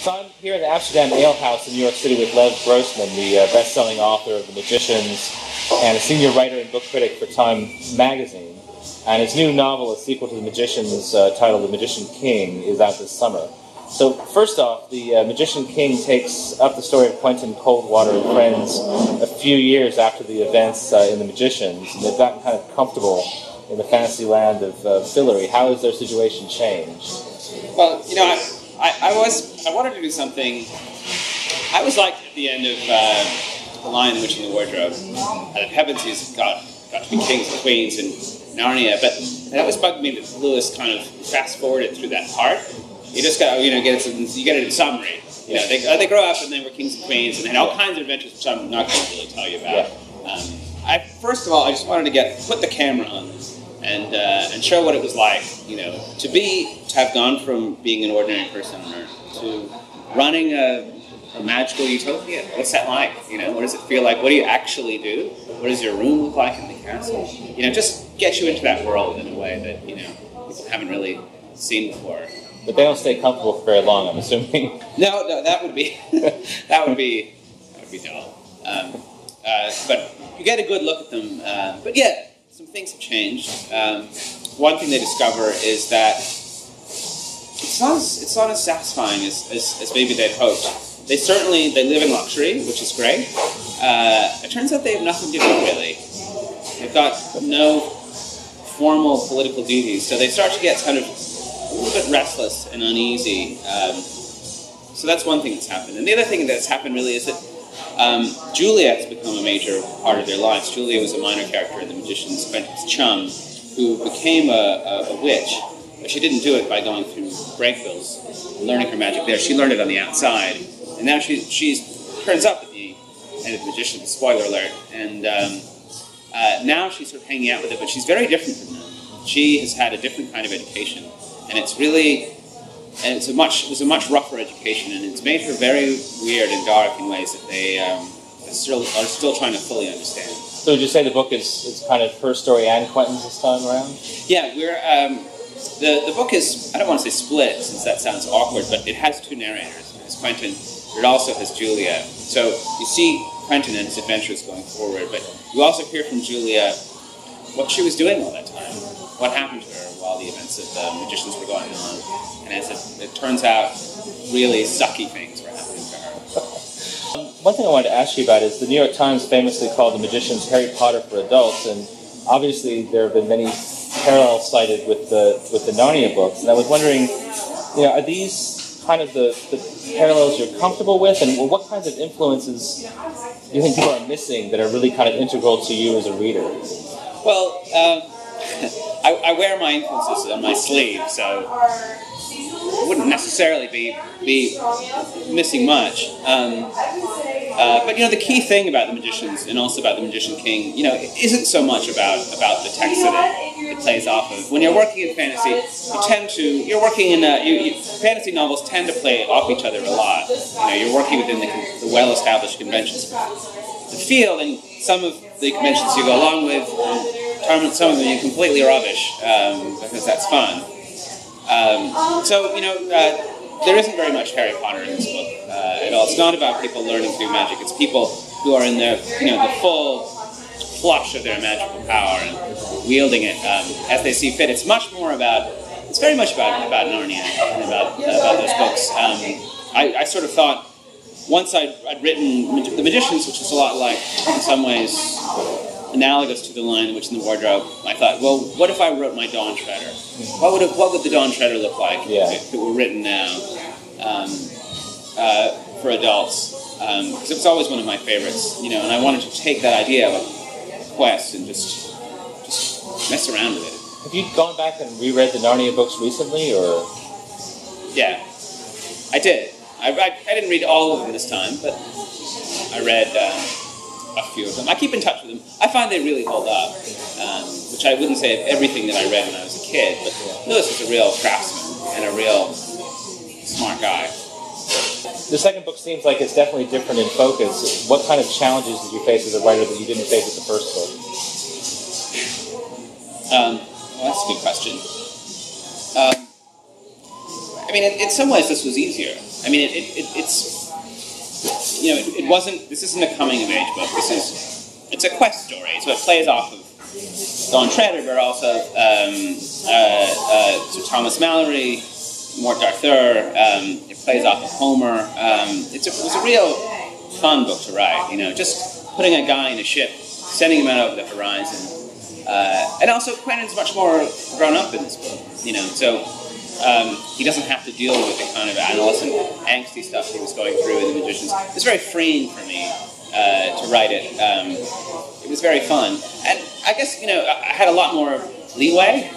So I'm here at the Amsterdam Ale House in New York City with Lev Grossman, the best-selling author of The Magicians and a senior writer and book critic for Time magazine. And his new novel, a sequel to The Magicians, titled The Magician King, is out this summer. So first off, The Magician King takes up the story of Quentin, Coldwater, and friends a few years after the events in The Magicians, and they've gotten kind of comfortable in the fantasy land of Fillory. How has their situation changed? Well, you know, I wanted to do something. I was like at the end of The Lion, the Witch, and the Wardrobe, that Heavensies got to be kings and queens in Narnia, but that was bugging me that Lewis kind of fast-forwarded through that part. You just got, you get it in summary. You know, they grow up and they were kings and queens, and they had all kinds of adventures, which I'm not going to really tell you about. First of all, I just wanted to put the camera on and show what it was like, you know, to have gone from being an ordinary person on Earth to running a magical utopia. What's that like? You know, what does it feel like? What do you actually do? What does your room look like in the castle? You know, just get you into that world in a way that, you know, people haven't really seen before. But they don't stay comfortable for very long, I'm assuming. No, that would be that would be dull. But you get a good look at them. But yeah, some things have changed. One thing they discover is that it's not as satisfying as maybe they'd hoped. They live in luxury, which is great. It turns out they have nothing to do, really. They've got no formal political duties, so they start to get kind of a little bit restless and uneasy. So that's one thing that's happened. And the other thing that's happened really is that Julia has become a major part of their lives. Julia was a minor character in The Magicians, Quentin's chum, who became a witch. But she didn't do it by going through Brakebills, learning her magic there. She learned it on the outside. And now she turns up at the end of The Magicians, spoiler alert, and now she's sort of hanging out with it, but she's very different from them. She has had a different kind of education, and it was a much rougher education, and it's made her very weird and dark in ways that they are still trying to fully understand. So would you say the book is kind of her story and Quentin's this time around? Yeah, the book is, I don't want to say split, since that sounds awkward, but it has two narrators. It has Quentin, but it also has Julia. So you see Quentin and his adventures going forward, but you also hear from Julia what she was doing all that time, what happened to her while the events of The Magicians were going on. And as it turns out, really sucky things were happening to her. One thing I wanted to ask you about is the New York Times famously called The Magicians Harry Potter for adults, and obviously there have been many parallels cited with the Narnia books. And I was wondering, you know, are these kind of the parallels you're comfortable with, and what kinds of influences do you think people are missing that are really kind of integral to you as a reader? Well, I wear my influences on my sleeve, so I wouldn't necessarily be missing much. But, you know, the key thing about The Magicians and also about The Magician King, you know, it isn't so much about the text that it plays off of. When you're working in fantasy, fantasy novels tend to play off each other a lot. You know, you're working within the well-established conventions of the field, and some of the conventions you go along with, some of them you completely rubbish, because that's fun. So, you know, there isn't very much Harry Potter in this book at all. It's not about people learning through magic. It's people who are in the full flush of their magical power and wielding it as they see fit. It's very much about Narnia and about those books. I sort of thought, once I'd written The Magicians, which was a lot like, in some ways, analogous to The Lion, the Witch, and the Wardrobe, I thought, well, what if I wrote my Dawn Treader? What would the Dawn Treader look like if it were written now for adults? Because it was always one of my favorites, you know, and I wanted to take that idea of a quest and just mess around with it. Have you gone back and reread the Narnia books recently, or? Yeah, I did. I didn't read all of them this time, but I read a few of them. I keep in touch with them. I find they really hold up, which I wouldn't say of everything that I read when I was a kid, but Lewis is a real craftsman and a real smart guy. The second book seems like it's definitely different in focus. What kind of challenges did you face as a writer that you didn't face with the first book? Well, that's a good question. I mean, in some ways, this was easier. I mean, it's you know, it wasn't. This isn't a coming of age book. It's a quest story. So it plays off of Dawn Treader, but also Sir Thomas Malory, Mort d'Arthur. It plays off of Homer. It was a real fun book to write. You know, just putting a guy in a ship, sending him out over the horizon. And also, Quentin's much more grown up in this book, you know, so he doesn't have to deal with the kind of adolescent, angsty stuff he was going through in The Magicians. It was very freeing for me to write it. It was very fun. And I guess, you know, I had a lot more leeway.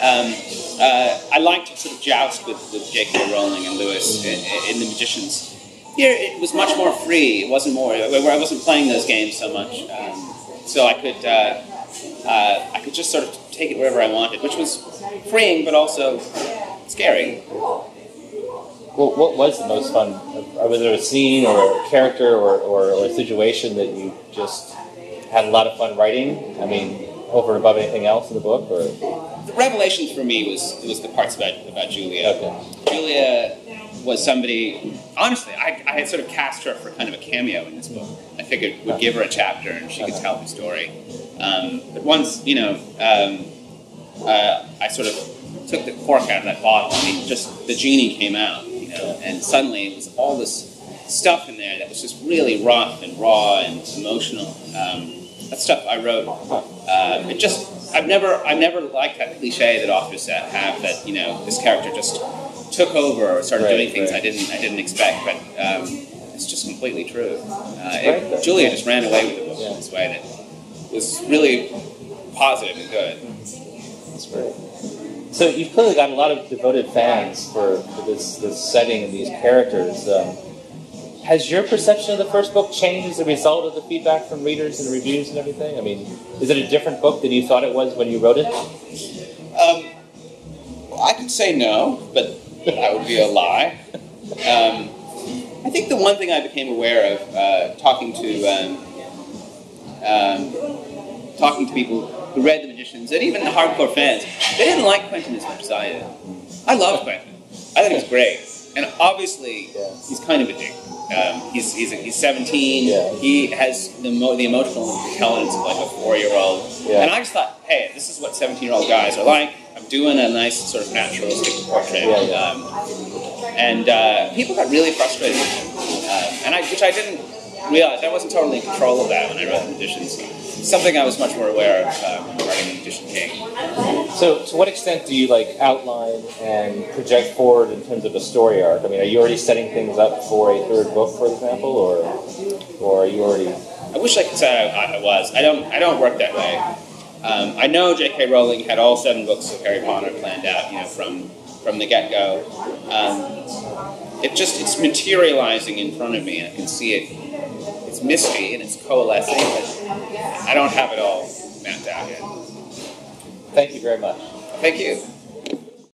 I liked to sort of joust with J.K. Rowling and Lewis in The Magicians. Here, it was much more free. It wasn't more, where I wasn't playing those games so much. So I could just sort of take it wherever I wanted, which was freeing, but also scary. Well, what was the most fun? Was there a scene or a character or a situation that you just had a lot of fun writing? I mean, over and above anything else in the book? Or? The revelation for me was the parts about Julia. Okay. Julia was somebody, honestly, I had sort of cast her for kind of a cameo in this book. I figured we'd give her a chapter and she could tell the story. But once, you know, I sort of took the cork out of that bottle, I mean, just the genie came out, you know, and suddenly it was all this stuff in there that was just really rough and raw and emotional. That stuff I wrote, I've never liked that cliche that authors have that, you know, this character just took over or started doing things I didn't expect, but it's just completely true. Julia just ran away with the book in this way that was really positive and good. That's great. So you've clearly got a lot of devoted fans for this setting and these characters. Has your perception of the first book changed as a result of the feedback from readers and reviews and everything? I mean, is it a different book than you thought it was when you wrote it? I could say no, but that would be a lie. I think the one thing I became aware of talking to people who read The Magicians, and even the hardcore fans, they didn't like Quentin as much as I did. I loved Quentin. I thought he was great. And obviously, he's kind of a dick. He's 17. Yeah. He has the emotional intelligence of like a 4-year-old. Yeah. And I just thought, hey, this is what 17-year-old guys are like. I'm doing a nice sort of naturalistic portrait. Yeah. And people got really frustrated with him. Which I didn't realize. I wasn't totally in control of that when I wrote The Magicians. Something I was much more aware of writing The Magician King. So, to what extent do you outline and project forward in terms of a story arc? I mean, are you already setting things up for a third book, for example, or are you already? I wish I could say I was. I don't work that way. I know J.K. Rowling had all 7 books of Harry Potter planned out, you know, from the get-go. It's materializing in front of me, and I can see it. It's misty and it's coalescing, but I don't have it all mapped out yet. Thank you very much. Thank you.